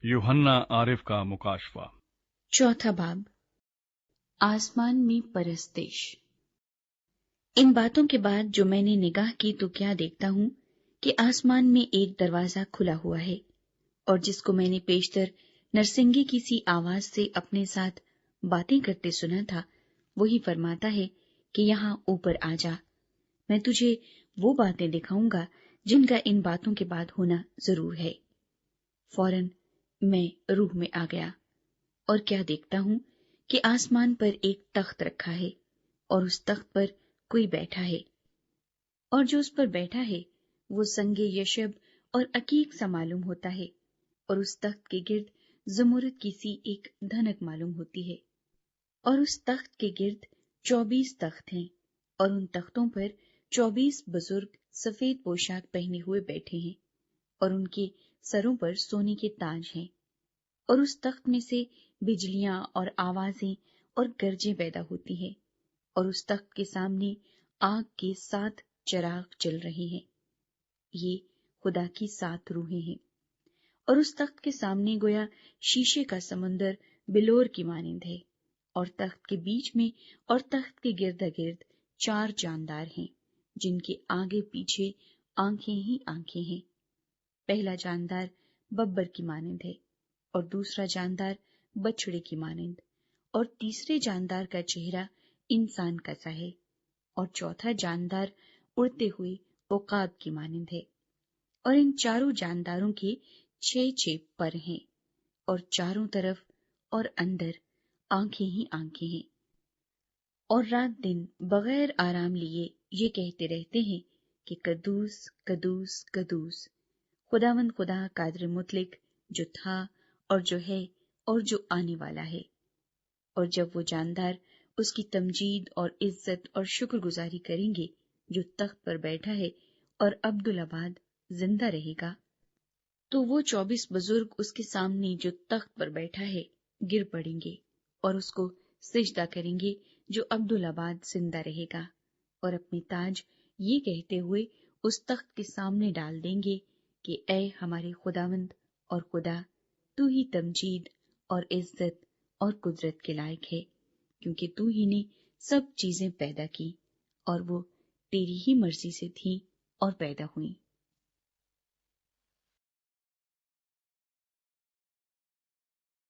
यूहन्ना आरिफ का मुकाशफा। चौथा बाब, आसमान में परस्तिश। इन बातों के बाद जो मैंने निगाह की तो क्या देखता हूँ कि आसमान में एक दरवाजा खुला हुआ है, और जिसको मैंने पेशतर नरसिंगे की सी आवाज से अपने साथ बातें करते सुना था, वही फरमाता है कि यहाँ ऊपर आ जा, मैं तुझे वो बातें दिखाऊंगा जिनका इन बातों के बाद होना जरूर है। फौरन मैं रूह में आ गया, और क्या देखता हूँ कि आसमान पर एक तख्त रखा है, और उस तख्त पर कोई बैठा है, और जो उस पर बैठा है वो संगे यशब और अकीक सा मालूम होता है, और उस तख्त के गिर्द जमुरद की सी एक धनक मालूम होती है, और उस तख्त के गिर्द 24 तख्त हैं, और उन तख्तों पर 24 बुजुर्ग सफेद पोशाक पहने हुए बैठे हैं, और उनके सरों पर सोने के ताज हैं, और उस तख्त में से बिजलियां और आवाजें और गरजें पैदा होती हैं, और उस तख्त के सामने आग के 7 चिराग जल रहे हैं। ये खुदा की 7 रूहें हैं, और उस तख्त के सामने गोया शीशे का समुंदर बिलोर की मानिंद है, और तख्त के बीच में और तख्त के गिर्द गिर्द 4 जानदार हैं, जिनके आगे पीछे आंखें ही आंखें हैं। पहला जानदार बब्बर की मानिंद है, और दूसरा जानदार बछड़े की मानिंद, और तीसरे जानदार का चेहरा इंसान का सा है, और चौथा जानदार उड़ते हुए उकाब की मानिंद है। और इन चारों जानदारों के 6 पर हैं, और चारों तरफ और अंदर आंखें ही आंखें हैं, और रात दिन बगैर आराम लिए ये कहते रहते हैं कि कदूस कदूस कदूस, खुदावंद खुदा कादिर मुतलिक, जो था और जो है और जो आने वाला है। और जब वो जानदार उसकी तमजीद और इज्जत और शुक्रगुजारी करेंगे जो तख्त पर बैठा है और अब्दुल आबाद जिंदा रहेगा, तो वो 24 बुजुर्ग उसके सामने जो तख्त पर बैठा है गिर पड़ेंगे और उसको सिजदा करेंगे जो अब्दुल आबाद जिंदा रहेगा, और अपने ताज ये कहते हुए उस तख्त के सामने डाल देंगे कि ऐ हमारे खुदावंद और खुदा, तू ही तमजीद और इज्जत और कुदरत के लायक है, क्योंकि तू ही ने सब चीजें पैदा की, और वो तेरी ही मर्जी से थी और पैदा हुई।